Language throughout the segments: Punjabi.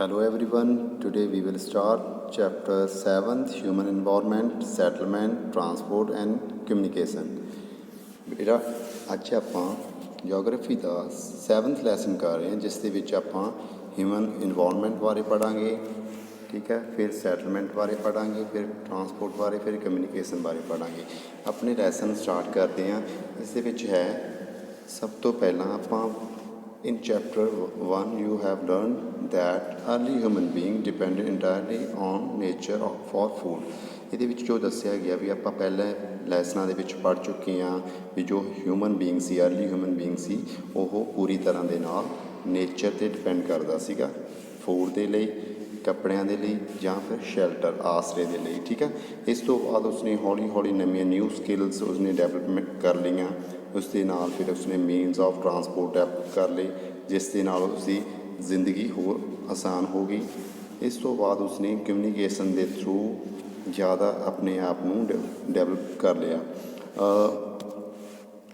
Hello everyone, today we will start chapter 7th Human Environment, Settlement, Transport and Communication। बेटा ਅੱਜ ਆਪਾਂ ਜੀਓਗ੍ਰਾਫੀ ਦਾ 7th ਲੈਸਨ ਕਰ ਰਹੇ ਹਾਂ ਜਿਸ ਦੇ ਵਿੱਚ ਆਪਾਂ ਹਿਊਮਨ ਇਨਵਾਇਰਨਮੈਂਟ ਬਾਰੇ ਪੜ੍ਹਾਂਗੇ, ਠੀਕ ਹੈ। ਫਿਰ ਸੈਟਲਮੈਂਟ ਬਾਰੇ ਪੜ੍ਹਾਂਗੇ, ਫਿਰ ਟਰਾਂਸਪੋਰਟ ਬਾਰੇ, ਫਿਰ ਕਮਿਊਨੀਕੇਸ਼ਨ ਬਾਰੇ ਪੜ੍ਹਾਂਗੇ। ਆਪਣੇ ਲੈਸਨ ਸਟਾਰਟ ਕਰਦੇ ਹਾਂ। ਇਸ ਦੇ ਵਿੱਚ ਹੈ ਸਭ ਤੋਂ ਪਹਿਲਾਂ ਆਪਾਂ In chapter 1 you have learned that early human being depended entirely on nature for food। ਇਹਦੇ ਵਿੱਚ ਜੋ ਦੱਸਿਆ ਗਿਆ ਵੀ ਆਪਾਂ ਪਹਿਲੇ ਲੈਸਨਾਂ ਦੇ ਵਿੱਚ ਪੜ੍ਹ ਚੁੱਕੇ ਹਾਂ ਵੀ ਜੋ ਹਿਊਮਨ ਬੀਇੰਗ ਸੀ, ਅਰਲੀ ਹਿਊਮਨ ਬੀਇੰਗ ਸੀ, ਉਹ ਪੂਰੀ ਤਰ੍ਹਾਂ ਦੇ ਨਾਲ ਨੇਚਰ 'ਤੇ ਡਿਪੈਂਡ ਕਰਦਾ ਸੀਗਾ ਫੂਡ ਦੇ ਲਈ, ਕੱਪੜਿਆਂ ਦੇ ਲਈ ਜਾਂ ਫਿਰ ਸ਼ੈਲਟਰ ਆਸਰੇ ਦੇ ਲਈ, ਠੀਕ ਹੈ। ਇਸ ਤੋਂ ਬਾਅਦ ਉਸਨੇ ਹੌਲੀ ਹੌਲੀ ਨਵੀਆਂ ਨਿਊ ਸਕਿੱਲਸ ਉਸਨੇ ਡਿਵੈਲਪਮੈਂਟ ਕਰ ਲਈਆਂ। ਉਸ ਦੇ ਨਾਲ ਫਿਰ ਉਸਨੇ ਮੀਨਸ ਆਫ ਟਰਾਂਸਪੋਰਟ ਡਿਵੈਲਪ ਕਰ ਲਏ ਜਿਸ ਦੇ ਨਾਲ ਉਸਦੀ ਜ਼ਿੰਦਗੀ ਹੋਰ ਆਸਾਨ ਹੋ ਗਈ। ਇਸ ਤੋਂ ਬਾਅਦ ਉਸਨੇ ਕਮਿਊਨੀਕੇਸ਼ਨ ਦੇ ਥਰੂ ਜ਼ਿਆਦਾ ਆਪਣੇ ਆਪ ਨੂੰ ਡਿਵੈਲਪ ਕਰ ਲਿਆ।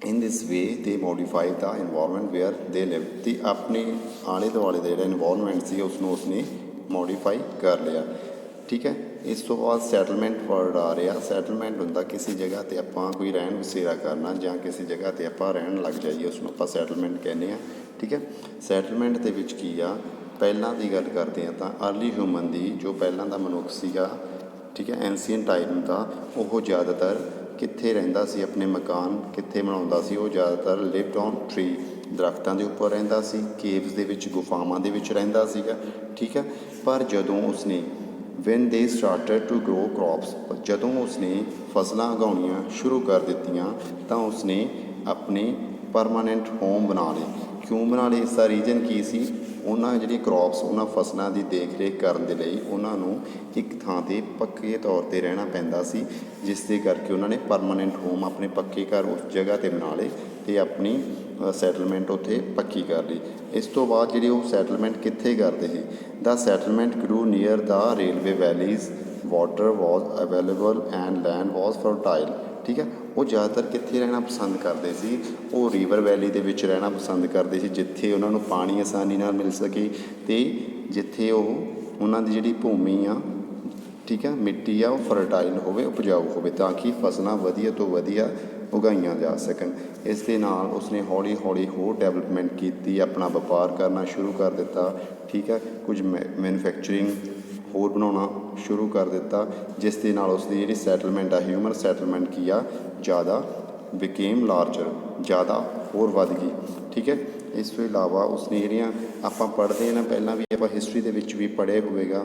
ਇਨ ਦਿਸ ਵੇ ਦੇ ਮੋਡੀਫਾਈ ਦਾ ਇਨਵਾਇਰਨਮੈਂਟ ਵੇਅਰ ਦੇ ਲਿਵ, ਅਤੇ ਆਪਣੇ ਆਲੇ ਦੁਆਲੇ ਦਾ ਜਿਹੜਾ ਇਨਵਾਇਰਨਮੈਂਟ ਸੀ ਉਸਨੂੰ ਉਸਨੇ ਮੋਡੀਫਾਈ ਕਰ ਲਿਆ, ਠੀਕ ਹੈ। ਇਸ ਤੋਂ ਬਾਅਦ ਸੈਟਲਮੈਂਟ ਵਰਡ ਆ ਰਿਹਾ। ਸੈਟਲਮੈਂਟ ਹੁੰਦਾ ਕਿਸੇ ਜਗ੍ਹਾ 'ਤੇ ਆਪਾਂ ਕੋਈ ਰਹਿਣ ਵਸੇਰਾ ਕਰਨਾ ਜਾਂ ਕਿਸੇ ਜਗ੍ਹਾ 'ਤੇ ਆਪਾਂ ਰਹਿਣ ਲੱਗ ਜਾਈਏ, ਉਸਨੂੰ ਆਪਾਂ ਸੈਟਲਮੈਂਟ ਕਹਿੰਦੇ ਹਾਂ, ਠੀਕ ਹੈ। ਸੈਟਲਮੈਂਟ ਦੇ ਵਿੱਚ ਕੀ ਆ, ਪਹਿਲਾਂ ਦੀ ਗੱਲ ਕਰਦੇ ਹਾਂ ਤਾਂ ਅਰਲੀ ਹਿਊਮਨ ਦੀ ਜੋ ਪਹਿਲਾਂ ਦਾ ਮਨੁੱਖ ਸੀਗਾ, ਠੀਕ ਹੈ, ਐਂਸੀਅੰਟ ਟਾਈਮ ਦਾ, ਉਹ ਜ਼ਿਆਦਾਤਰ ਕਿੱਥੇ ਰਹਿੰਦਾ ਸੀ, ਆਪਣੇ ਮਕਾਨ ਕਿੱਥੇ ਬਣਾਉਂਦਾ ਸੀ, ਉਹ ਜ਼ਿਆਦਾਤਰ ਲਿਵਡ ਔਨ ਟਰੀ, ਦਰੱਖਤਾਂ ਦੇ ਉੱਪਰ ਰਹਿੰਦਾ ਸੀ, ਕੇਵਸ ਦੇ ਵਿੱਚ, ਗੁਫਾਵਾਂ ਦੇ ਵਿੱਚ ਰਹਿੰਦਾ ਸੀਗਾ, ਠੀਕ ਹੈ। ਪਰ ਜਦੋਂ ਉਸਨੇ ਵੈਨ ਦੇ ਸਟਾਰਟਡ ਟੂ ਗਰੋ ਕ੍ਰੌਪਸ, ਜਦੋਂ ਉਸਨੇ ਫਸਲਾਂ ਉਗਾਉਣੀਆਂ ਸ਼ੁਰੂ ਕਰ ਦਿੱਤੀਆਂ ਤਾਂ ਉਸਨੇ ਆਪਣੇ ਪਰਮਾਨੈਂਟ ਹੋਮ ਬਣਾ ਲਏ। ਕਿਉਂ ਬਣਾ ਲਏ, ਇਸ ਦਾ ਰੀਜ਼ਨ ਕੀ ਸੀ, ਉਹਨਾਂ ਜਿਹੜੀ ਕ੍ਰੌਪਸ, ਉਹਨਾਂ ਫਸਲਾਂ ਦੀ ਦੇਖ ਰੇਖ ਕਰਨ ਦੇ ਲਈ ਉਹਨਾਂ ਨੂੰ ਇੱਕ ਥਾਂ 'ਤੇ ਪੱਕੇ ਤੌਰ 'ਤੇ ਰਹਿਣਾ ਪੈਂਦਾ ਸੀ, ਜਿਸ ਦੇ ਕਰਕੇ ਉਹਨਾਂ ਨੇ ਪਰਮਾਨੈਂਟ ਹੋਮ, ਆਪਣੇ ਪੱਕੇ ਘਰ ਉਸ ਜਗ੍ਹਾ 'ਤੇ ਬਣਾ ਲਏ ਅਤੇ ਆਪਣੀ ਸੈਟਲਮੈਂਟ ਉੱਥੇ ਪੱਕੀ ਕਰ ਲਈ। ਇਸ ਤੋਂ ਬਾਅਦ ਜਿਹੜੀ ਉਹ ਸੈਟਲਮੈਂਟ ਕਿੱਥੇ ਕਰਦੇ ਸੀ, the settlement grew near the river valleys, water was available and land was fertile, ਠੀਕ ਹੈ। ਉਹ ਜ਼ਿਆਦਾਤਰ ਕਿੱਥੇ ਰਹਿਣਾ ਪਸੰਦ ਕਰਦੇ ਸੀ, ਉਹ ਰੀਵਰ ਵੈਲੀ ਦੇ ਵਿੱਚ ਰਹਿਣਾ ਪਸੰਦ ਕਰਦੇ ਸੀ ਜਿੱਥੇ ਉਹਨਾਂ ਨੂੰ ਪਾਣੀ ਆਸਾਨੀ ਨਾਲ ਮਿਲ ਸਕੇ ਅਤੇ ਜਿੱਥੇ ਉਹਨਾਂ ਦੀ ਜਿਹੜੀ ਭੂਮੀ ਆ, ਠੀਕ ਹੈ, ਮਿੱਟੀ ਆ, ਉਹ ਫਰਟਾਈਲ ਹੋਵੇ, ਉਪਜਾਊ ਹੋਵੇ, ਤਾਂ ਕਿ ਫਸਲਾਂ ਵਧੀਆ ਤੋਂ ਵਧੀਆ ਉਗਾਈਆਂ ਜਾ ਸਕਣ। ਇਸ ਦੇ ਨਾਲ ਉਸਨੇ ਹੌਲੀ ਹੌਲੀ ਹੋਰ ਡਿਵੈਲਪਮੈਂਟ ਕੀਤੀ, ਆਪਣਾ ਵਪਾਰ ਕਰਨਾ ਸ਼ੁਰੂ ਕਰ ਦਿੱਤਾ, ਠੀਕ ਹੈ। ਕੁਝ ਮੈਨੂਫੈਕਚਰਿੰਗ ਹੋਰ ਬਣਾਉਣਾ ਸ਼ੁਰੂ ਕਰ ਦਿੱਤਾ, ਜਿਸ ਦੇ ਨਾਲ ਉਸਦੀ ਜਿਹੜੀ ਸੈਟਲਮੈਂਟ ਆ, ਹਿਊਮਨ ਸੈਟਲਮੈਂਟ ਕੀ ਆ, ਜ਼ਿਆਦਾ ਬਿਕੇਮ ਲਾਰਜਰ, ਜ਼ਿਆਦਾ ਹੋਰ ਵੱਧ ਗਈ, ਠੀਕ ਹੈ। ਇਸ ਤੋਂ ਇਲਾਵਾ ਉਸਨੇ ਜਿਹੜੀਆਂ ਆਪਾਂ ਪੜ੍ਹਦੇ ਹਾਂ ਨਾ, ਪਹਿਲਾਂ ਵੀ ਆਪਾਂ ਹਿਸਟਰੀ ਦੇ ਵਿੱਚ ਵੀ ਪੜ੍ਹਿਆ ਹੋਵੇਗਾ,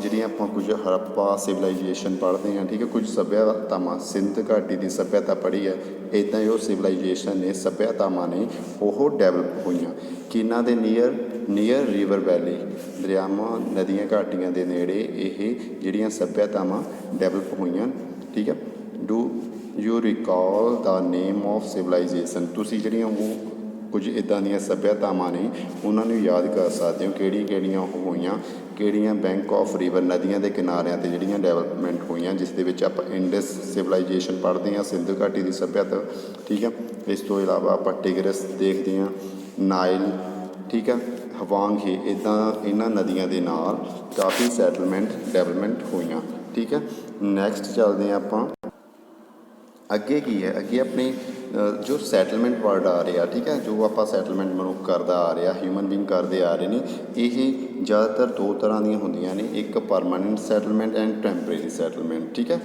ਜਿਹੜੀਆਂ ਆਪਾਂ ਕੁਝ ਹੜੱਪਾ ਸਿਵਲਾਈਜੇਸ਼ਨ ਪੜ੍ਹਦੇ ਹਾਂ, ਠੀਕ ਹੈ, ਕੁਝ ਸੱਭਿਅਤਾਵਾਂ, ਸਿੰਧ ਘਾਟੀ ਦੀ ਸੱਭਿਅਤਾ ਪੜ੍ਹੀ ਹੈ, ਇੱਦਾਂ ਹੀ ਉਹ ਸਿਵਲਾਈਜੇਸ਼ਨ ਨੇ, ਸੱਭਿਅਤਾਵਾਂ ਨੇ, ਉਹ ਡਿਵੈਲਪ ਹੋਈਆਂ ਕਿਹਨਾਂ ਦੇ ਨੀਅਰ ਰਿਵਰ ਵੈਲੀ, ਦਰਿਆਵਾਂ, ਨਦੀਆਂ, ਘਾਟੀਆਂ ਦੇ ਨੇੜੇ ਇਹ ਜਿਹੜੀਆਂ ਸੱਭਿਅਤਾਵਾਂ ਡਿਵੈਲਪ ਹੋਈਆਂ, ਠੀਕ ਹੈ। Do you recall the name of civilisation, ਤੁਸੀਂ ਜਿਹੜੀਆਂ ਉਹ ਕੁਝ ਇੱਦਾਂ ਦੀਆਂ ਸੱਭਿਅਤਾਵਾਂ ਨੇ ਉਹਨਾਂ ਨੂੰ ਯਾਦ ਕਰ ਸਕਦੇ ਹੋ, ਕਿਹੜੀਆਂ ਉਹ ਹੋਈਆਂ, ਕਿਹੜੀਆਂ ਬੈਂਕ ਆਫ ਰਿਵਰ, ਨਦੀਆਂ ਦੇ ਕਿਨਾਰਿਆਂ 'ਤੇ ਜਿਹੜੀਆਂ ਡਿਵੈਲਪਮੈਂਟ ਹੋਈਆਂ, ਜਿਸ ਦੇ ਵਿੱਚ ਆਪਾਂ ਇੰਡਸ ਸਿਵਲਾਈਜੇਸ਼ਨ ਪੜ੍ਹਦੇ ਹਾਂ, ਸਿੰਧੂ ਘਾਟੀ ਦੀ ਸੱਭਿਅਤਾ, ਠੀਕ ਹੈ। ਇਸ ਤੋਂ ਇਲਾਵਾ ਆਪਾਂ ਟਿਗਰਸ ਦੇਖਦੇ ਹਾਂ, ਨਾਈਲ, ਠੀਕ ਹੈ, ਹਵਾਂਗ ਹੀ, ਇੱਦਾਂ ਇਹਨਾਂ ਨਦੀਆਂ ਦੇ ਨਾਲ ਕਾਫੀ ਸੈਟਲਮੈਂਟ ਡਿਵੈਲਪਮੈਂਟ ਹੋਈਆਂ, ਠੀਕ ਹੈ। ਨੈਕਸਟ ਚੱਲਦੇ ਹਾਂ ਆਪਾਂ ਅੱਗੇ ਕੀ ਹੈ, ਅੱਗੇ ਆਪਣੀ ਜੋ ਸੈਟਲਮੈਂਟ ਵਰਡ ਆ ਰਿਹਾ, ਠੀਕ ਹੈ, ਜੋ ਆਪਾਂ ਸੈਟਲਮੈਂਟ ਮਨੁੱਖ ਕਰਦਾ ਆ ਰਿਹਾ, ਹਿਊਮਨ ਬੀਇੰਗ ਕਰਦੇ ਆ ਰਹੇ ਨੇ, ਇਹ ਜ਼ਿਆਦਾਤਰ ਦੋ ਤਰ੍ਹਾਂ ਦੀਆਂ ਹੁੰਦੀਆਂ ਨੇ, ਇੱਕ permanent settlement and temporary settlement, ਠੀਕ ਹੈ,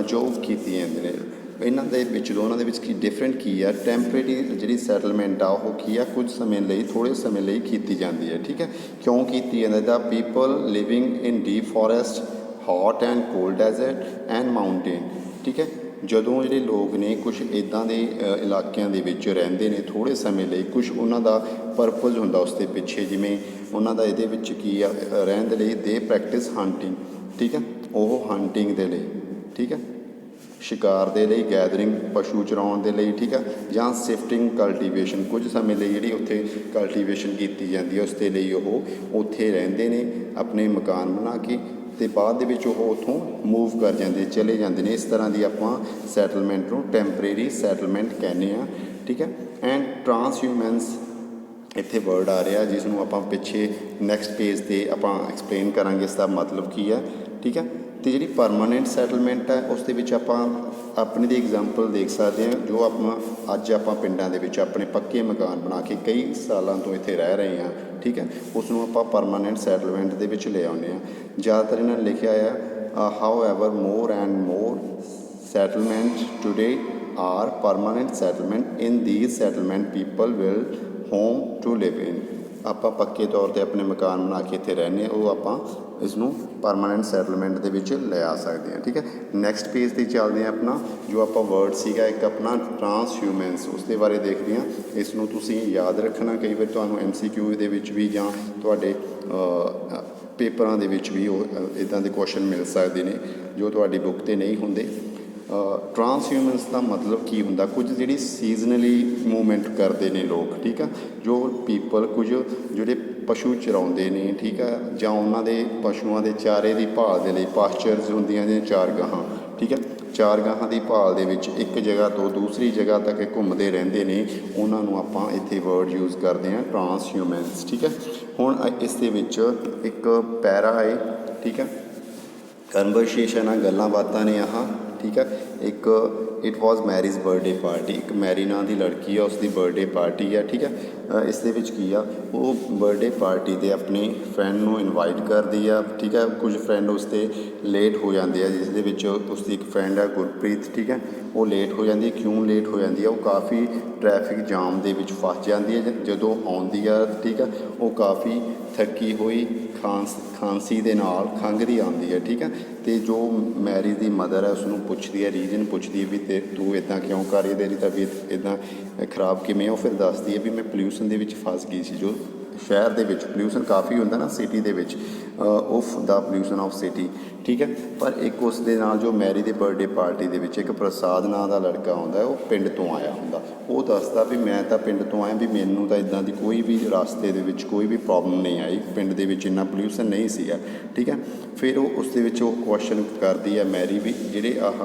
ਜੋ ਕੀਤੀ ਜਾਂਦੇ ਨੇ। ਇਹਨਾਂ ਦੇ ਵਿੱਚ ਦੋਨਾਂ ਦੇ ਵਿੱਚ ਕੀ ਡਿਫਰੈਂਟ ਕੀ ਆ, ਟੈਂਪਰੇਰੀ ਜਿਹੜੀ ਸੈਟਲਮੈਂਟ ਆ ਉਹ ਕੀ ਆ, ਕੁਝ ਸਮੇਂ ਲਈ, ਥੋੜ੍ਹੇ ਸਮੇਂ ਲਈ ਕੀਤੀ ਜਾਂਦੀ ਹੈ, ਠੀਕ ਹੈ। ਕਿਉਂ ਕੀਤੀ ਜਾਂਦੀ, the people living in deep forest, hot and cold desert and mountain, ਠੀਕ ਹੈ। ਜਦੋਂ ਜਿਹੜੇ ਲੋਕ ਨੇ ਕੁਛ ਇੱਦਾਂ ਦੇ ਇਲਾਕਿਆਂ ਦੇ ਵਿੱਚ ਰਹਿੰਦੇ ਨੇ ਥੋੜ੍ਹੇ ਸਮੇਂ ਲਈ, ਕੁਛ ਉਹਨਾਂ ਦਾ ਪਰਪਜ਼ ਹੁੰਦਾ ਉਸ ਦੇ ਪਿੱਛੇ, ਜਿਵੇਂ ਉਹਨਾਂ ਦਾ ਇਹਦੇ ਵਿੱਚ ਕੀ ਆ, ਰਹਿਣ ਦੇ ਲਈ ਦੇ ਪ੍ਰੈਕਟਿਸ ਹੰਟਿੰਗ, ਠੀਕ ਹੈ, ਉਹ ਹੰਟਿੰਗ ਦੇ ਲਈ, ਠੀਕ ਹੈ, ਸ਼ਿਕਾਰ ਦੇ ਲਈ, ਗੈਦਰਿੰਗ, ਪਸ਼ੂ ਚਰਾਉਣ ਦੇ ਲਈ, ਠੀਕ ਹੈ, ਜਾਂ ਸ਼ਿਫਟਿੰਗ ਕਲਟੀਵੇਸ਼ਨ, ਕੁਝ ਸਮੇਂ ਲਈ ਜਿਹੜੀ ਉੱਥੇ ਕਲਟੀਵੇਸ਼ਨ ਕੀਤੀ ਜਾਂਦੀ ਹੈ ਉਸ ਦੇ ਲਈ ਉਹ ਉੱਥੇ ਰਹਿੰਦੇ ਨੇ ਆਪਣੇ ਮਕਾਨ ਬਣਾ ਕੇ, ਅਤੇ ਬਾਅਦ ਦੇ ਵਿੱਚ ਉਹ ਉੱਥੋਂ ਮੂਵ ਕਰ ਜਾਂਦੇ, ਚਲੇ ਜਾਂਦੇ ਨੇ। ਇਸ ਤਰ੍ਹਾਂ ਦੀ ਆਪਾਂ ਸੈਟਲਮੈਂਟ ਨੂੰ ਟੈਂਪਰੇਰੀ ਸੈਟਲਮੈਂਟ ਕਹਿੰਦੇ ਹਾਂ, ਠੀਕ ਹੈ। ਐਂਡ ਟਰਾਂਸਹਿਊਮਨਸ ਇੱਥੇ ਵਰਡ ਆ ਰਿਹਾ ਜਿਸ ਨੂੰ ਆਪਾਂ ਪਿੱਛੇ ਨੈਕਸਟ ਪੇਜ 'ਤੇ ਆਪਾਂ ਐਕਸਪਲੇਨ ਕਰਾਂਗੇ ਇਸ ਦਾ ਮਤਲਬ ਕੀ ਹੈ, ਠੀਕ ਹੈ। ਅਤੇ ਜਿਹੜੀ ਪਰਮਾਨੈਂਟ ਸੈਟਲਮੈਂਟ ਹੈ ਉਸ ਦੇ ਵਿੱਚ ਆਪਾਂ ਆਪਣੀ ਦੀ ਐਗਜ਼ਾਮਪਲ ਦੇਖ ਸਕਦੇ ਹਾਂ। ਜੋ ਅੱਜ ਆਪਾਂ ਪਿੰਡਾਂ ਦੇ ਵਿੱਚ ਆਪਣੇ ਪੱਕੇ ਮਕਾਨ ਬਣਾ ਕੇ ਕਈ ਸਾਲਾਂ ਤੋਂ ਇੱਥੇ ਰਹਿ ਰਹੇ ਹਾਂ, ਠੀਕ ਹੈ, ਉਸ ਨੂੰ ਆਪਾਂ ਪਰਮਾਨੈਂਟ ਸੈਟਲਮੈਂਟ ਦੇ ਵਿੱਚ ਲੈ ਆਉਂਦੇ ਹਾਂ। ਜ਼ਿਆਦਾਤਰ ਇਹਨਾਂ ਨੇ ਲਿਖਿਆ ਆ how ever more and more settlement today are permanent settlement. In these settlement people will home to live in. ਆਪਾਂ ਪੱਕੇ ਤੌਰ 'ਤੇ ਆਪਣੇ ਮਕਾਨ ਬਣਾ ਕੇ ਇੱਥੇ ਰਹਿੰਦੇ ਹਾਂ, ਉਹ ਆਪਾਂ ਇਸ ਨੂੰ ਪਰਮਾਨੈਂਟ ਸੈਟਲਮੈਂਟ ਦੇ ਵਿੱਚ ਲੈ ਆ ਸਕਦੇ ਹਾਂ, ਠੀਕ ਹੈ। ਨੈਕਸਟ ਪੇਜ 'ਤੇ ਚੱਲਦੇ ਹਾਂ। ਆਪਣਾ ਜੋ ਆਪਾਂ ਵਰਡ ਸੀਗਾ ਇੱਕ ਆਪਣਾ ਟਰਾਂਸਹਿਊਮੈਂਸ, ਉਸ ਦੇ ਬਾਰੇ ਦੇਖਦੇ ਹਾਂ। ਇਸ ਨੂੰ ਤੁਸੀਂ ਯਾਦ ਰੱਖਣਾ, ਕਈ ਵਾਰ ਤੁਹਾਨੂੰ MCQ ਦੇ ਵਿੱਚ ਵੀ ਜਾਂ ਤੁਹਾਡੇ ਪੇਪਰਾਂ ਦੇ ਵਿੱਚ ਵੀ ਉਹ ਇੱਦਾਂ ਦੇ ਕੁਐਸਚਨ ਮਿਲ ਸਕਦੇ ਨੇ ਜੋ ਤੁਹਾਡੀ ਬੁੱਕ 'ਤੇ ਨਹੀਂ ਹੁੰਦੇ। ਟਰਾਂਸਹਿਊਮੈਂਸ ਦਾ ਮਤਲਬ ਕੀ ਹੁੰਦਾ? ਕੁਝ ਜਿਹੜੀ ਸੀਜ਼ਨਲੀ ਮੂਵਮੈਂਟ ਕਰਦੇ ਨੇ ਲੋਕ, ਠੀਕ ਆ, ਜੋ ਪੀਪਲ ਕੁਝ ਜਿਹੜੇ ਪਸ਼ੂ ਚਰਾਉਂਦੇ ਨੇ, ਠੀਕ ਆ, ਜਾਂ ਉਹਨਾਂ ਦੇ ਪਸ਼ੂਆਂ ਦੇ ਚਾਰੇ ਦੀ ਭਾਲ ਦੇ ਲਈ ਪਾਸਚਰਸ ਹੁੰਦੀਆਂ ਨੇ ਚਾਰਗਾਹਾਂ, ਠੀਕ ਹੈ, ਚਾਰਗਾਹਾਂ ਦੀ ਭਾਲ ਦੇ ਵਿੱਚ ਇੱਕ ਜਗ੍ਹਾ ਤੋਂ ਦੂਸਰੀ ਜਗ੍ਹਾ ਤੱਕ ਘੁੰਮਦੇ ਰਹਿੰਦੇ ਨੇ, ਉਹਨਾਂ ਨੂੰ ਆਪਾਂ ਇੱਥੇ ਵਰਡ ਯੂਜ਼ ਕਰਦੇ ਹਾਂ ਟਰਾਂਸਹਿਊਮੈਂਸ, ਠੀਕ ਹੈ। ਹੁਣ ਇਸ ਦੇ ਵਿੱਚ ਇੱਕ ਪੈਰਾ ਹੈ, ਠੀਕ ਹੈ, ਕਨਵਰਸੇਸ਼ਨ ਆ, ਗੱਲਾਂ ਬਾਤਾਂ ਨੇ ਆਹ, ਠੀਕ ਹੈ। ਇੱਕ it was Mary's birthday party, ਇੱਕ ਮੈਰੀ ਨਾਂ ਦੀ ਲੜਕੀ ਆ, ਉਸ ਦੀ ਬਰਥਡੇ ਪਾਰਟੀ ਆ, ਠੀਕ ਹੈ। ਇਸ ਦੇ ਵਿੱਚ ਕੀ ਆ, ਉਹ ਬਰਥਡੇ ਪਾਰਟੀ 'ਤੇ ਆਪਣੀ ਫਰੈਂਡ ਨੂੰ ਇਨਵਾਈਟ ਕਰਦੀ ਆ, ਠੀਕ ਹੈ। ਕੁਝ ਫਰੈਂਡ ਉਸ 'ਤੇ ਲੇਟ ਹੋ ਜਾਂਦੇ ਆ, ਜਿਸ ਦੇ ਵਿੱਚ ਉਸ ਦੀ ਇੱਕ ਫਰੈਂਡ ਹੈ ਗੁਰਪ੍ਰੀਤ, ਠੀਕ ਹੈ, ਉਹ ਲੇਟ ਹੋ ਜਾਂਦੀ ਹੈ। ਕਿਉਂ ਲੇਟ ਹੋ ਜਾਂਦੀ ਆ? ਉਹ ਕਾਫੀ ਟ੍ਰੈਫਿਕ ਜਾਮ ਦੇ ਵਿੱਚ ਫਸ ਜਾਂਦੀ ਹੈ ਜਦੋਂ ਆਉਂਦੀ ਆ, ਠੀਕ ਹੈ। ਉਹ ਕਾਫੀ ਥੱਕੀ ਹੋਈ ਖਾਂਸੀ ਦੇ ਨਾਲ ਖੰਘਦੀ ਆਉਂਦੀ ਹੈ, ਠੀਕ ਹੈ। ਅਤੇ ਜੋ ਮੈਰੀ ਦੀ ਮਦਰ ਹੈ ਉਸ ਨੂੰ ਪੁੱਛਦੀ ਹੈ, ਰੀਜ਼ਨ ਪੁੱਛਦੀ ਹੈ ਵੀ ਤੂੰ ਇੱਦਾਂ ਕਿਉਂ ਕਰ ਰਹੀ, ਤੇਰੀ ਤਬੀਅਤ ਇੱਦਾਂ ਖਰਾਬ ਕਿਵੇਂ? ਉਹ ਫਿਰ ਦੱਸਦੀ ਹੈ ਵੀ ਮੈਂ ਪੋਲਿਊਸ਼ਨ ਦੇ ਵਿੱਚ ਫਸ ਗਈ ਸੀ। ਜੋ ਸ਼ਹਿਰ ਦੇ ਵਿੱਚ ਪੋਲਿਊਸ਼ਨ ਕਾਫੀ ਹੁੰਦਾ ਨਾ, ਸਿਟੀ ਦੇ ਵਿੱਚ, of the pollution of city, ਠੀਕ ਹੈ। ਪਰ ਇੱਕ ਉਸ ਦੇ ਨਾਲ ਜੋ ਮੈਰੀ ਦੇ ਬਰਥਡੇ ਪਾਰਟੀ ਦੇ ਵਿੱਚ ਇੱਕ ਪ੍ਰਸਾਦ ਨਾਂ ਦਾ ਲੜਕਾ ਆਉਂਦਾ, ਉਹ ਪਿੰਡ ਤੋਂ ਆਇਆ ਹੁੰਦਾ। ਉਹ ਦੱਸਦਾ ਵੀ ਮੈਂ ਤਾਂ ਪਿੰਡ ਤੋਂ ਆਇਆ, ਵੀ ਮੈਨੂੰ ਤਾਂ ਇੱਦਾਂ ਦੀ ਕੋਈ ਵੀ ਰਸਤੇ ਦੇ ਵਿੱਚ ਕੋਈ ਵੀ ਪ੍ਰੋਬਲਮ ਨਹੀਂ ਆਈ, ਪਿੰਡ ਦੇ ਵਿੱਚ ਇੰਨਾ ਪੋਲਿਊਸ਼ਨ ਨਹੀਂ ਸੀਗਾ, ਠੀਕ ਹੈ। ਫਿਰ ਉਹ ਉਸ ਦੇ ਵਿੱਚ ਉਹ ਕੁਐਸਚਨ ਕਰਦੀ ਹੈ ਮੈਰੀ ਵੀ ਜਿਹੜੇ ਆਹ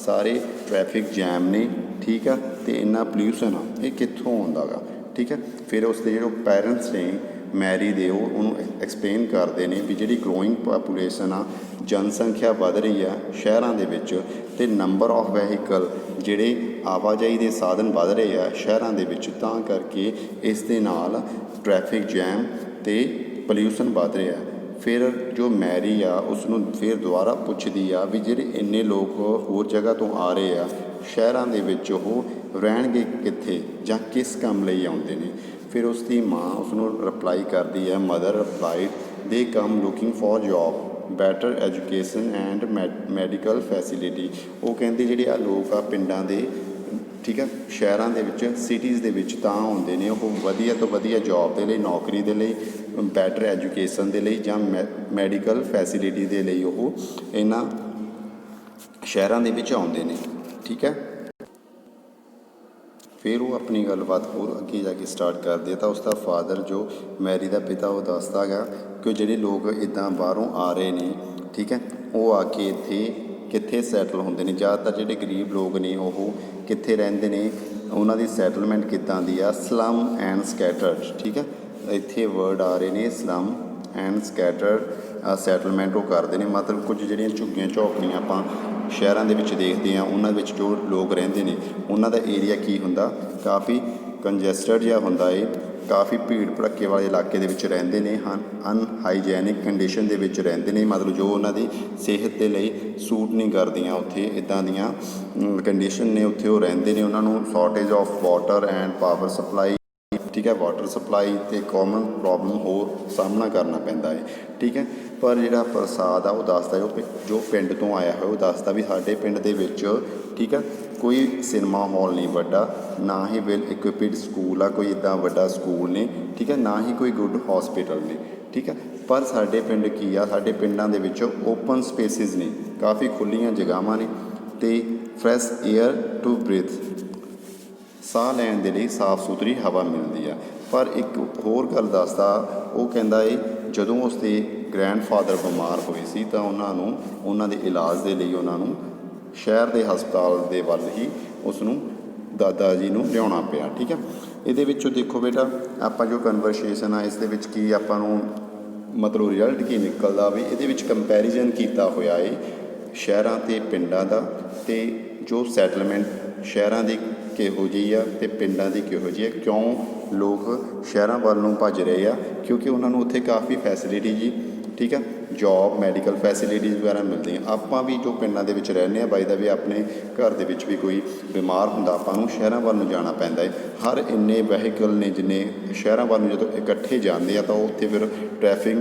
ਸਾਰੇ ਟ੍ਰੈਫਿਕ ਜੈਮ ਨੇ, ਠੀਕ ਆ, ਅਤੇ ਇੰਨਾ ਪੋਲਿਊਸ਼ਨ ਆ, ਇਹ ਕਿੱਥੋਂ ਆਉਂਦਾ ਗਾ, ਠੀਕ ਹੈ। ਫਿਰ ਉਸ ਦੇ ਜਿਹੜੇ ਪੈਰੈਂਟਸ ਨੇ ਮੈਰੀ ਦੇ, ਉਹ ਉਹਨੂੰ ਐਕਸਪਲੇਨ ਕਰਦੇ ਨੇ ਵੀ ਜਿਹੜੀ ਗਰੋਇੰਗ ਪਾਪੂਲੇਸ਼ਨ ਆ, ਜਨਸੰਖਿਆ ਵੱਧ ਰਹੀ ਆ ਸ਼ਹਿਰਾਂ ਦੇ ਵਿੱਚ, ਅਤੇ ਨੰਬਰ ਆਫ ਵਹੀਕਲ ਜਿਹੜੇ ਆਵਾਜਾਈ ਦੇ ਸਾਧਨ ਵੱਧ ਰਹੇ ਆ ਸ਼ਹਿਰਾਂ ਦੇ ਵਿੱਚ, ਤਾਂ ਕਰਕੇ ਇਸ ਦੇ ਨਾਲ ਟ੍ਰੈਫਿਕ ਜੈਮ ਅਤੇ ਪੋਲਿਊਸ਼ਨ ਵੱਧ ਰਿਹਾ। ਫਿਰ ਜੋ ਮੈਰੀ ਆ ਉਸ ਨੂੰ ਫਿਰ ਦੁਬਾਰਾ ਪੁੱਛਦੀ ਆ ਵੀ ਜਿਹੜੇ ਇੰਨੇ ਲੋਕ ਹੋਰ ਜਗ੍ਹਾ ਤੋਂ ਆ ਰਹੇ ਆ ਸ਼ਹਿਰਾਂ ਦੇ ਵਿੱਚ, ਉਹ ਰਹਿਣਗੇ ਕਿੱਥੇ ਜਾਂ ਕਿਸ ਕੰਮ ਲਈ ਆਉਂਦੇ ਨੇ? ਫਿਰ ਉਸ ਦੀ ਮਾਂ ਉਸ ਨੂੰ ਰਿਪਲਾਈ ਕਰਦੀ ਹੈ, mother replied they come looking for job, better education and medical facility. ਉਹ ਕਹਿੰਦੇ ਜਿਹੜੇ ਆ ਲੋਕ ਆ ਪਿੰਡਾਂ ਦੇ, ਠੀਕ ਹੈ, ਸ਼ਹਿਰਾਂ ਦੇ ਵਿੱਚ, ਸਿਟੀਜ਼ ਦੇ ਵਿੱਚ ਤਾਂ ਆਉਂਦੇ ਨੇ ਉਹ ਵਧੀਆ ਤੋਂ ਵਧੀਆ ਜੋਬ ਦੇ ਲਈ, ਨੌਕਰੀ ਦੇ ਲਈ, ਬੈਟਰ ਐਜੂਕੇਸ਼ਨ ਦੇ ਲਈ ਜਾਂ ਮੈਡੀਕਲ ਫੈਸਿਲਿਟੀ ਦੇ ਲਈ ਉਹ ਇਹਨਾਂ ਸ਼ਹਿਰਾਂ ਦੇ ਵਿੱਚ ਆਉਂਦੇ ਨੇ, ਠੀਕ ਹੈ। ਫਿਰ ਉਹ ਆਪਣੀ ਗੱਲਬਾਤ ਹੋਰ ਅੱਗੇ ਜਾ ਕੇ ਸਟਾਰਟ ਕਰਦੇ ਆ। ਤਾਂ ਉਸ ਦਾ ਫਾਦਰ ਜੋ ਮੈਰੀ ਦਾ ਪਿਤਾ, ਉਹ ਦੱਸਦਾ ਗਾ ਕਿ ਜਿਹੜੇ ਲੋਕ ਇੱਦਾਂ ਬਾਹਰੋਂ ਆ ਰਹੇ ਨੇ, ਠੀਕ ਹੈ, ਉਹ ਆ ਕੇ ਇੱਥੇ ਕਿੱਥੇ ਸੈਟਲ ਹੁੰਦੇ ਨੇ। ਜ਼ਿਆਦਾਤਰ ਜਿਹੜੇ ਗਰੀਬ ਲੋਕ ਨੇ ਉਹ ਕਿੱਥੇ ਰਹਿੰਦੇ ਨੇ, ਉਹਨਾਂ ਦੀ ਸੈਟਲਮੈਂਟ ਕਿੱਦਾਂ ਦੀ ਆ? ਸਲਮ ਐਂਡ ਸਕੈਟਰਡ, ਠੀਕ ਹੈ। ਇੱਥੇ ਵਰਡ ਆ ਰਹੇ ਨੇ ਸਲਮ ਐਂਡ ਸਕੈਟਰਡ ਸੈਟਲਮੈਂਟ ਉਹ ਕਰਦੇ ਨੇ। ਮਤਲਬ ਕੁਝ ਜਿਹੜੀਆਂ ਝੁੱਗੀਆਂ ਝੌਂਪੜੀਆਂ ਆਪਾਂ ਸ਼ਹਿਰਾਂ ਦੇ ਵਿੱਚ ਦੇਖਦੇ ਹਾਂ, ਉਹਨਾਂ ਵਿੱਚ ਜੋ ਲੋਕ ਰਹਿੰਦੇ ਨੇ ਉਹਨਾਂ ਦਾ ਏਰੀਆ ਕੀ ਹੁੰਦਾ? ਕਾਫੀ ਕੰਜੈਸਟਡ ਜਿਹਾ ਹੁੰਦਾ ਏ, ਕਾਫੀ ਭੀੜ ਭੜੱਕੇ ਵਾਲੇ ਇਲਾਕੇ ਦੇ ਵਿੱਚ ਰਹਿੰਦੇ ਨੇ, ਅਨਹਾਈਜੈਨਿਕ ਕੰਡੀਸ਼ਨ ਦੇ ਵਿੱਚ ਰਹਿੰਦੇ ਨੇ। ਮਤਲਬ ਜੋ ਉਹਨਾਂ ਦੀ ਸਿਹਤ ਦੇ ਲਈ ਸੂਟ ਨਹੀਂ ਕਰਦੀਆਂ, ਉੱਥੇ ਇੱਦਾਂ ਦੀਆਂ ਕੰਡੀਸ਼ਨ ਨੇ, ਉੱਥੇ ਉਹ ਰਹਿੰਦੇ ਨੇ। ਉਹਨਾਂ ਨੂੰ shortage of water and power supply, ਠੀਕ ਹੈ, ਵਾਟਰ ਸਪਲਾਈ ਅਤੇ ਕਾਮਨ ਪ੍ਰੋਬਲਮ ਹੋਰ ਸਾਹਮਣਾ ਕਰਨਾ ਪੈਂਦਾ ਹੈ, ਠੀਕ ਹੈ। ਪਰ ਜਿਹੜਾ ਪ੍ਰਸਾਦ ਆ ਉਹ ਦੱਸਦਾ, ਜੋ ਪਿੰਡ ਤੋਂ ਆਇਆ ਹੋਇਆ, ਉਹ ਦੱਸਦਾ ਵੀ ਸਾਡੇ ਪਿੰਡ ਦੇ ਵਿੱਚ, ਠੀਕ ਹੈ, ਕੋਈ ਸਿਨੇਮਾ ਹਾਲ ਨਹੀਂ ਵੱਡਾ, ਨਾ ਹੀ ਵੈਲ ਇਕੁਇਪਡ ਸਕੂਲ ਆ, ਕੋਈ ਇੱਦਾਂ ਵੱਡਾ ਸਕੂਲ ਨੇ, ਠੀਕ ਹੈ, ਨਾ ਹੀ ਕੋਈ ਗੁੱਡ ਹੌਸਪੀਟਲ ਨੇ, ਠੀਕ ਹੈ। ਪਰ ਸਾਡੇ ਪਿੰਡ ਕੀ ਆ? ਸਾਡੇ ਪਿੰਡਾਂ ਦੇ ਵਿੱਚ ਓਪਨ ਸਪੇਸਿਸ ਨੇ, ਕਾਫੀ ਖੁੱਲ੍ਹੀਆਂ ਜਗ੍ਹਾਵਾਂ ਨੇ, ਅਤੇ ਫਰੈਸ਼ ਏਅਰ ਟੂ ਬ੍ਰੀਥ, ਸਾਹ ਲੈਣ ਦੇ ਲਈ ਸਾਫ਼ ਸੁਥਰੀ ਹਵਾ ਮਿਲਦੀ ਆ। ਪਰ ਇੱਕ ਹੋਰ ਗੱਲ ਦੱਸਦਾ, ਉਹ ਕਹਿੰਦਾ ਏ ਜਦੋਂ ਉਸ ਦੇ ਗ੍ਰੈਂਡਫਾਦਰ ਬਿਮਾਰ ਹੋਏ ਸੀ ਤਾਂ ਉਹਨਾਂ ਦੇ ਇਲਾਜ ਦੇ ਲਈ ਉਹਨਾਂ ਨੂੰ ਸ਼ਹਿਰ ਦੇ ਹਸਪਤਾਲ ਦੇ ਵੱਲ ਹੀ ਉਸ ਨੂੰ ਦਾਦਾ ਜੀ ਨੂੰ ਲਿਆਉਣਾ ਪਿਆ, ਠੀਕ ਹੈ। ਇਹਦੇ ਵਿੱਚੋਂ ਦੇਖੋ ਬੇਟਾ ਆਪਾਂ ਜੋ ਕਨਵਰਸੇਸ਼ਨ ਆ ਇਸ ਦੇ ਵਿੱਚ ਕੀ ਆਪਾਂ ਨੂੰ ਮਤਲਬ ਰਿਜ਼ਲਟ ਕੀ ਨਿਕਲਦਾ ਵੀ ਇਹਦੇ ਵਿੱਚ ਕੰਪੈਰੀਜ਼ਨ ਕੀਤਾ ਹੋਇਆ ਏ ਸ਼ਹਿਰਾਂ ਅਤੇ ਪਿੰਡਾਂ ਦਾ, ਅਤੇ ਜੋ ਸੈਟਲਮੈਂਟ ਸ਼ਹਿਰਾਂ ਦੀ ਕਿਹੋ ਜਿਹੀ ਆ ਅਤੇ ਪਿੰਡਾਂ ਦੀ ਕਿਹੋ ਜਿਹੀ ਆ, ਕਿਉਂ ਲੋਕ ਸ਼ਹਿਰਾਂ ਵੱਲ ਨੂੰ ਭੱਜ ਰਹੇ ਆ, ਕਿਉਂਕਿ ਉਹਨਾਂ ਨੂੰ ਉੱਥੇ ਕਾਫੀ ਫੈਸਿਲਿਟੀ ਜੀ, ਠੀਕ ਆ, ਜੋਬ ਮੈਡੀਕਲ ਫੈਸਿਲਿਟੀਜ਼ ਵਗੈਰਾ ਮਿਲਦੀਆਂ। ਆਪਾਂ ਵੀ ਜੋ ਪਿੰਡਾਂ ਦੇ ਵਿੱਚ ਰਹਿੰਦੇ ਹਾਂ ਬਾਈ ਦਾ ਵੀ ਆਪਣੇ ਘਰ ਦੇ ਵਿੱਚ ਵੀ ਕੋਈ ਬਿਮਾਰ ਹੁੰਦਾ ਆਪਾਂ ਨੂੰ ਸ਼ਹਿਰਾਂ ਵੱਲ ਨੂੰ ਜਾਣਾ ਪੈਂਦਾ ਹੈ। ਹਰ ਇੰਨੇ ਵਹੀਕਲ ਨੇ ਜਿੰਨੇ ਸ਼ਹਿਰਾਂ ਵੱਲ ਨੂੰ ਜਦੋਂ ਇਕੱਠੇ ਜਾਂਦੇ ਆ ਤਾਂ ਉੱਥੇ ਫਿਰ ਟ੍ਰੈਫਿਕ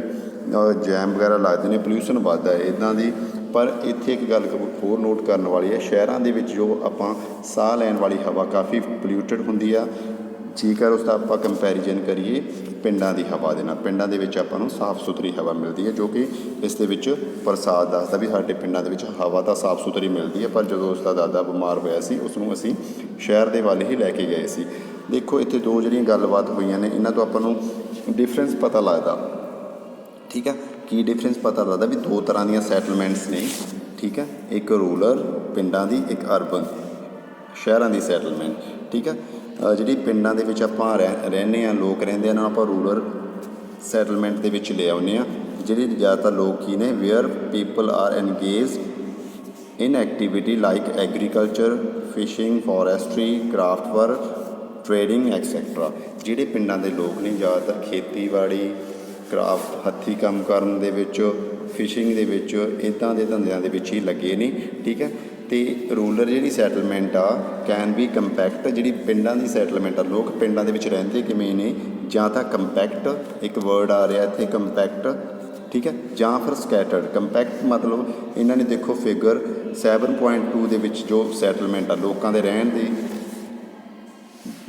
ਜੈਮ ਵਗੈਰਾ ਲੱਗਦੇ ਨੇ, ਪੋਲਿਊਸ਼ਨ ਵੱਧਦਾ ਹੈ ਇੱਦਾਂ ਦੀ। ਪਰ ਇੱਥੇ ਇੱਕ ਗੱਲ ਹੋਰ ਨੋਟ ਕਰਨ ਵਾਲੀ ਹੈ, ਸ਼ਹਿਰਾਂ ਦੇ ਵਿੱਚ ਜੋ ਆਪਾਂ ਸਾਹ ਲੈਣ ਵਾਲੀ ਹਵਾ ਕਾਫੀ ਪੋਲਿਊਟਡ ਹੁੰਦੀ ਆ, ਜੇਕਰ ਉਸ ਦਾ ਆਪਾਂ ਕੰਪੈਰੀਜ਼ਨ ਕਰੀਏ ਪਿੰਡਾਂ ਦੀ ਹਵਾ ਦੇ ਨਾਲ। ਪਿੰਡਾਂ ਦੇ ਵਿੱਚ ਆਪਾਂ ਨੂੰ ਸਾਫ਼ ਸੁਥਰੀ ਹਵਾ ਮਿਲਦੀ ਹੈ, ਜੋ ਕਿ ਇਸ ਦੇ ਵਿੱਚ ਪ੍ਰਸਾਦ ਦੱਸਦਾ ਵੀ ਸਾਡੇ ਪਿੰਡਾਂ ਦੇ ਵਿੱਚ ਹਵਾ ਤਾਂ ਸਾਫ਼ ਸੁਥਰੀ ਮਿਲਦੀ ਹੈ। ਪਰ ਜਦੋਂ ਉਸ ਦਾ ਦਾਦਾ ਬਿਮਾਰ ਹੋਇਆ ਸੀ ਉਸ ਨੂੰ ਅਸੀਂ ਸ਼ਹਿਰ ਦੇ ਵੱਲ ਹੀ ਲੈ ਕੇ ਗਏ ਸੀ। ਦੇਖੋ ਇੱਥੇ ਦੋ ਜਿਹੜੀਆਂ ਗੱਲਬਾਤ ਹੋਈਆਂ ਨੇ ਇਹਨਾਂ ਤੋਂ ਆਪਾਂ ਨੂੰ ਡਿਫਰੈਂਸ ਪਤਾ ਲੱਗਦਾ, ਠੀਕ ਹੈ। ਕੀ ਡਿਫਰੈਂਸ ਪਤਾ ਲੱਗਦਾ ਵੀ ਦੋ ਤਰ੍ਹਾਂ ਦੀਆਂ ਸੈਟਲਮੈਂਟਸ ਨੇ, ਠੀਕ ਹੈ, ਇੱਕ ਰੂਰਲ ਪਿੰਡਾਂ ਦੀ, ਇੱਕ ਅਰਬਨ ਸ਼ਹਿਰਾਂ ਦੀ ਸੈਟਲਮੈਂਟ, ਠੀਕ ਹੈ। ਜਿਹੜੀ ਪਿੰਡਾਂ ਦੇ ਵਿੱਚ ਆਪਾਂ ਰਹਿੰਦੇ ਹਾਂ, ਲੋਕ ਰਹਿੰਦੇ ਹਨ, ਆਪਾਂ ਰੂਰਲ ਸੈਟਲਮੈਂਟ ਦੇ ਵਿੱਚ ਲੈ ਆਉਂਦੇ ਹਾਂ। ਜਿਹੜੇ ਜ਼ਿਆਦਾਤਰ ਲੋਕ ਕੀ ਨੇ, where people are engaged in activity like agriculture, fishing, forestry, craft work, trading etcetera. ਜਿਹੜੇ ਪਿੰਡਾਂ ਦੇ ਲੋਕ ਨੇ ਜ਼ਿਆਦਾਤਰ ਖੇਤੀਬਾੜੀ, ਕਰਾਫਟ, ਹੱਥੀਂ ਕੰਮ ਕਰਨ ਦੇ ਵਿੱਚ, ਫਿਸ਼ਿੰਗ ਦੇ ਵਿੱਚ, ਇੱਦਾਂ ਦੇ ਧੰਦਿਆਂ ਦੇ ਵਿੱਚ ਹੀ ਲੱਗੇ ਨੇ, ਠੀਕ ਹੈ। ਅਤੇ ਰੂਰਲ ਜਿਹੜੀ ਸੈਟਲਮੈਂਟ ਆ ਕੈਨ ਬੀ ਕੰਪੈਕਟ, ਜਿਹੜੀ ਪਿੰਡਾਂ ਦੀ ਸੈਟਲਮੈਂਟ ਆ, ਲੋਕ ਪਿੰਡਾਂ ਦੇ ਵਿੱਚ ਰਹਿੰਦੇ ਕਿਵੇਂ ਨੇ, ਜਾਂ ਤਾਂ ਕੰਪੈਕਟ, ਇੱਕ ਵਰਡ ਆ ਰਿਹਾ ਇੱਥੇ ਕੰਪੈਕਟ, ਠੀਕ ਹੈ, ਜਾਂ ਫਿਰ ਸਕੈਟਰਡ। ਕੰਪੈਕਟ ਮਤਲਬ ਇਹਨਾਂ ਨੇ ਦੇਖੋ ਫਿਗਰ 7.2 ਦੇ ਵਿੱਚ ਜੋ ਸੈਟਲਮੈਂਟ ਆ ਲੋਕਾਂ ਦੇ ਰਹਿਣ ਦੀ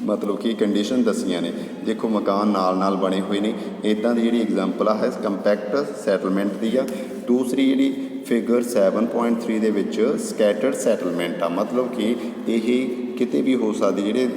ਮਤਲਬ ਕਿ ਕੰਡੀਸ਼ਨ ਦੱਸੀਆਂ ਨੇ। ਦੇਖੋ ਮਕਾਨ ਨਾਲ ਨਾਲ ਬਣੇ ਹੋਏ ਨੇ, ਇੱਦਾਂ ਦੀ ਜਿਹੜੀ ਐਗਜ਼ਾਮਪਲ ਆ ਹੈ ਕੰਪੈਕਟ ਸੈਟਲਮੈਂਟ ਦੀ ਆ। ਦੂਸਰੀ ਜਿਹੜੀ ਫਿਗਰ 7.3 ਦੇ ਵਿੱਚ ਸਕੈਟਰਡ ਸੈਟਲਮੈਂਟ ਆ, ਮਤਲਬ ਕਿ ਇਹ ਕਿਤੇ ਵੀ ਹੋ ਸਕਦੀ, ਜਿਹੜੇ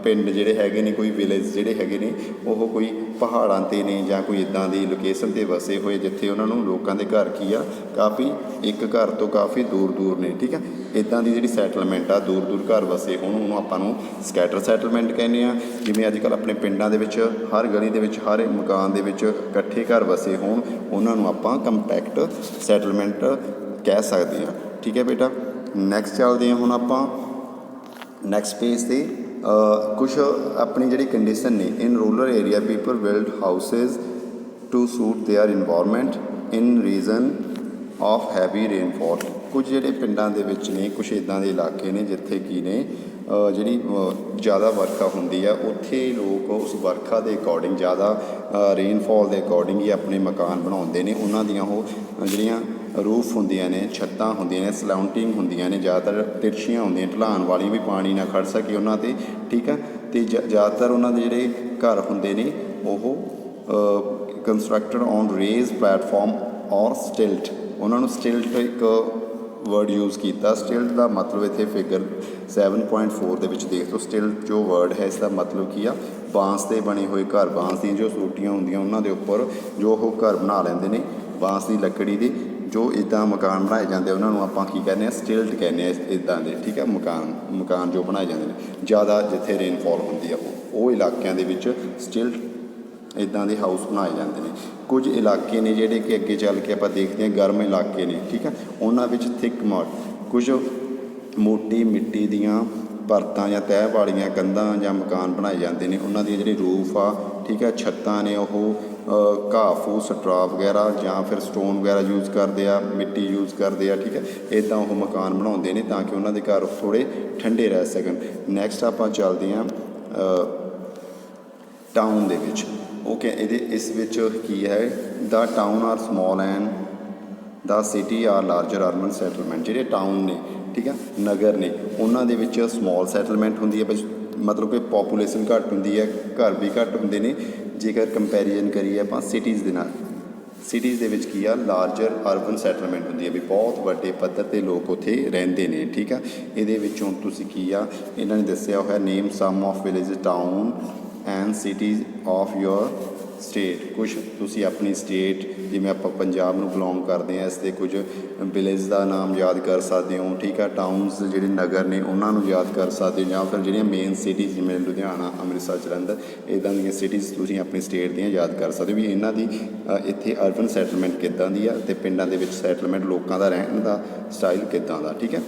ਪਿੰਡ ਜਿਹੜੇ ਹੈਗੇ ਨੇ, ਕੋਈ ਵਿਲੇਜ ਜਿਹੜੇ ਹੈਗੇ ਨੇ ਉਹ ਕੋਈ ਪਹਾੜਾਂ 'ਤੇ ਨੇ ਜਾਂ ਕੋਈ ਇੱਦਾਂ ਦੀ ਲੋਕੇਸ਼ਨ 'ਤੇ ਵਸੇ ਹੋਏ ਜਿੱਥੇ ਉਹਨਾਂ ਨੂੰ ਲੋਕਾਂ ਦੇ ਘਰ ਕੀ ਆ ਕਾਫੀ ਇੱਕ ਘਰ ਤੋਂ ਕਾਫੀ ਦੂਰ ਦੂਰ ਨੇ, ਠੀਕ ਹੈ। ਇੱਦਾਂ ਦੀ ਜਿਹੜੀ ਸੈਟਲਮੈਂਟ ਆ ਦੂਰ ਦੂਰ ਘਰ ਵਸੇ ਹੋਣ ਉਹਨੂੰ ਆਪਾਂ ਨੂੰ ਸਕੈਟਰ ਸੈਟਲਮੈਂਟ ਕਹਿੰਦੇ ਆ। ਜਿਵੇਂ ਅੱਜ ਕੱਲ੍ਹ ਆਪਣੇ ਪਿੰਡਾਂ ਦੇ ਵਿੱਚ ਹਰ ਗਲੀ ਦੇ ਵਿੱਚ ਹਰ ਮਕਾਨ ਦੇ ਵਿੱਚ ਇਕੱਠੇ ਘਰ ਵਸੇ ਹੋਣ ਉਹਨਾਂ ਨੂੰ ਆਪਾਂ ਕੰਪੈਕਟ ਸੈਟਲਮੈਂਟ ਕਹਿ ਸਕਦੇ ਹਾਂ, ਠੀਕ ਹੈ ਬੇਟਾ। ਨੈਕਸਟ ਚੱਲਦੇ ਹਾਂ ਹੁਣ ਆਪਾਂ ਨੈਕਸਟ ਪੇਜ 'ਤੇ। ਕੁਛ ਆਪਣੀ ਜਿਹੜੀ ਕੰਡੀਸ਼ਨ ਨੇ, in rural area people build houses to suit their environment in reason of heavy rainfall. ਕੁਝ ਜਿਹੜੇ ਪਿੰਡਾਂ ਦੇ ਵਿੱਚ ਨੇ, ਕੁਛ ਇੱਦਾਂ ਦੇ ਇਲਾਕੇ ਨੇ ਜਿੱਥੇ ਕੀ ਨੇ ਜਿਹੜੀ ਜ਼ਿਆਦਾ ਵਰਖਾ ਹੁੰਦੀ ਆ, ਉੱਥੇ ਲੋਕ ਉਸ ਵਰਖਾ ਦੇ ਅਕੋਰਡਿੰਗ ਜ਼ਿਆਦਾ ਰੇਨਫਾਲ ਦੇ ਅਕੋਰਡਿੰਗ ਹੀ ਆਪਣੇ ਮਕਾਨ ਬਣਾਉਂਦੇ ਨੇ। ਉਹਨਾਂ ਦੀਆਂ ਉਹ ਜਿਹੜੀਆਂ ਰੂਫ ਹੁੰਦੀਆਂ ਨੇ, ਛੱਤਾਂ ਹੁੰਦੀਆਂ ਨੇ, ਸਲਾਉਂਟਿੰਗ ਹੁੰਦੀਆਂ ਨੇ, ਜ਼ਿਆਦਾਤਰ ਤਿਰਛੀਆਂ ਹੁੰਦੀਆਂ, ਢਲਾਨ ਵਾਲੀਆਂ ਵੀ, ਪਾਣੀ ਨਾ ਖੜ ਸਕੇ ਉਹਨਾਂ 'ਤੇ, ਠੀਕ ਹੈ। ਅਤੇ ਜ਼ਿਆਦਾਤਰ ਉਹਨਾਂ ਦੇ ਜਿਹੜੇ ਘਰ ਹੁੰਦੇ ਨੇ ਉਹ ਕੰਸਟਰਕਟਡ ਔਨ ਰੇਜ਼ ਪਲੈਟਫਾਰਮ ਔਰ ਸਟਿਲਟ। ਉਹਨਾਂ ਨੂੰ ਸਟਿਲਟ ਇੱਕ ਵਰਡ ਯੂਜ਼ ਕੀਤਾ। ਸਟਿਲਟ ਦਾ ਮਤਲਬ ਇੱਥੇ ਫਿਗਰ 7.4 ਦੇ ਵਿੱਚ ਦੇਖ ਲਓ। ਸਟਿਲਟ ਜੋ ਵਰਡ ਹੈ ਇਸ ਦਾ ਮਤਲਬ ਕੀ ਆ, ਬਾਂਸ ਦੇ ਬਣੇ ਹੋਏ ਘਰ, ਬਾਂਸ ਦੀਆਂ ਜੋ ਸੋਟੀਆਂ ਹੁੰਦੀਆਂ ਉਹਨਾਂ ਦੇ ਉੱਪਰ ਜੋ ਉਹ ਘਰ ਬਣਾ ਲੈਂਦੇ ਨੇ ਬਾਂਸ ਦੀ ਲੱਕੜੀ ਦੇ, ਜੋ ਇੱਦਾਂ ਮਕਾਨ ਬਣਾਏ ਜਾਂਦੇ ਉਹਨਾਂ ਨੂੰ ਆਪਾਂ ਕੀ ਕਹਿੰਦੇ ਹਾਂ, ਸਟਿਲਟ ਕਹਿੰਦੇ ਹਾਂ ਇੱਦਾਂ ਦੇ, ਠੀਕ ਹੈ। ਮਕਾਨ ਜੋ ਬਣਾਏ ਜਾਂਦੇ ਨੇ ਜ਼ਿਆਦਾ ਜਿੱਥੇ ਰੇਨਫਾਲ ਹੁੰਦੀ ਆ ਉਹ ਇਲਾਕਿਆਂ ਦੇ ਵਿੱਚ ਸਟਿਲਟ ਇੱਦਾਂ ਦੇ ਹਾਊਸ ਬਣਾਏ ਜਾਂਦੇ ਨੇ। ਕੁਝ ਇਲਾਕੇ ਨੇ ਜਿਹੜੇ ਕਿ ਅੱਗੇ ਚੱਲ ਕੇ ਆਪਾਂ ਦੇਖਦੇ ਹਾਂ ਗਰਮ ਇਲਾਕੇ ਨੇ, ਠੀਕ ਹੈ, ਉਹਨਾਂ ਵਿੱਚ ਥਿਕ ਮਡ, ਕੁਝ ਮੋਟੀ ਮਿੱਟੀ ਦੀਆਂ ਪਰਤਾਂ ਜਾਂ ਤਹਿ ਵਾਲੀਆਂ ਕੰਧਾਂ ਜਾਂ ਮਕਾਨ ਬਣਾਏ ਜਾਂਦੇ ਨੇ। ਉਹਨਾਂ ਦੀ ਜਿਹੜੀ ਰੂਫ ਆ, ਠੀਕ ਹੈ, ਛੱਤਾਂ ਨੇ ਉਹ ਘਾਹ ਫੂਸ, ਸਟਰਾ ਵਗੈਰਾ ਜਾਂ ਫਿਰ ਸਟੋਨ ਵਗੈਰਾ ਯੂਜ਼ ਕਰਦੇ ਆ, ਮਿੱਟੀ ਯੂਜ਼ ਕਰਦੇ ਆ, ਠੀਕ ਹੈ। ਇੱਦਾਂ ਉਹ ਮਕਾਨ ਬਣਾਉਂਦੇ ਨੇ ਤਾਂ ਕਿ ਉਹਨਾਂ ਦੇ ਘਰ ਥੋੜ੍ਹੇ ਠੰਡੇ ਰਹਿ ਸਕਣ। ਨੈਕਸਟ ਆਪਾਂ ਚੱਲਦੇ ਹਾਂ ਟਾਊਨ ਦੇ ਵਿੱਚ। ਓਕੇ, ਇਸ ਵਿੱਚ ਕੀ ਹੈ, the town are small and the city are larger urban settlement. ਜਿਹੜੇ ਟਾਊਨ ਨੇ, ਠੀਕ ਹੈ, ਨਗਰ ਨੇ, ਉਹਨਾਂ ਦੇ ਵਿੱਚ ਸਮੋਲ ਸੈਟਲਮੈਂਟ ਹੁੰਦੀ ਹੈ, ਮਤਲਬ ਕਿ ਪੋਪੂਲੇਸ਼ਨ ਘੱਟ ਹੁੰਦੀ ਹੈ, ਘਰ ਵੀ ਘੱਟ ਹੁੰਦੇ ਨੇ। ਜੇਕਰ ਕੰਪੈਰੀਜ਼ਨ ਕਰੀਏ ਆਪਾਂ ਸਿਟੀਜ਼ ਦੇ ਨਾਲ, ਸਿਟੀਜ਼ ਦੇ ਵਿੱਚ ਕੀ ਆ, ਲਾਰਜਰ ਅਰਬਨ ਸੈਟਲਮੈਂਟ ਹੁੰਦੀ ਹੈ, ਵੀ ਬਹੁਤ ਵੱਡੇ ਪੱਧਰ 'ਤੇ ਲੋਕ ਉੱਥੇ ਰਹਿੰਦੇ ਨੇ, ਠੀਕ ਆ। ਇਹਦੇ ਵਿੱਚੋਂ ਤੁਸੀਂ ਕੀ ਆ, ਇਹਨਾਂ ਨੇ ਦੱਸਿਆ ਹੋਇਆ name some of village, town and cities of your state, ਕੁਛ ਤੁਸੀਂ ਆਪਣੀ ਸਟੇਟ ਜਿਵੇਂ ਆਪਾਂ ਪੰਜਾਬ ਨੂੰ ਬਿਲੋਂਗ ਕਰਦੇ ਹਾਂ ਇਸ ਦੇ ਕੁਝ ਵਿਲੇਜ ਦਾ ਨਾਮ ਯਾਦ ਕਰ ਸਕਦੇ ਹੋ, ਠੀਕ ਆ। ਟਾਊਨਸ ਜਿਹੜੇ ਨਗਰ ਨੇ ਉਹਨਾਂ ਨੂੰ ਯਾਦ ਕਰ ਸਕਦੇ ਹੋ, ਜਾਂ ਫਿਰ ਜਿਹੜੀਆਂ ਮੇਨ ਸਿਟੀਜ਼ ਜਿਵੇਂ ਲੁਧਿਆਣਾ, ਅੰਮ੍ਰਿਤਸਰ, ਜਲੰਧਰ, ਇੱਦਾਂ ਦੀਆਂ ਸਿਟੀਜ਼ ਤੁਸੀਂ ਆਪਣੀ ਸਟੇਟ ਦੀਆਂ ਯਾਦ ਕਰ ਸਕਦੇ ਹੋ ਵੀ ਇਹਨਾਂ ਦੀ ਇੱਥੇ ਅਰਬਨ ਸੈਟਲਮੈਂਟ ਕਿੱਦਾਂ ਦੀ ਆ ਅਤੇ ਪਿੰਡਾਂ ਦੇ ਵਿੱਚ ਸੈਟਲਮੈਂਟ ਲੋਕਾਂ ਦਾ ਰਹਿਣ ਦਾ ਸਟਾਈਲ ਕਿੱਦਾਂ ਦਾ, ਠੀਕ ਹੈ।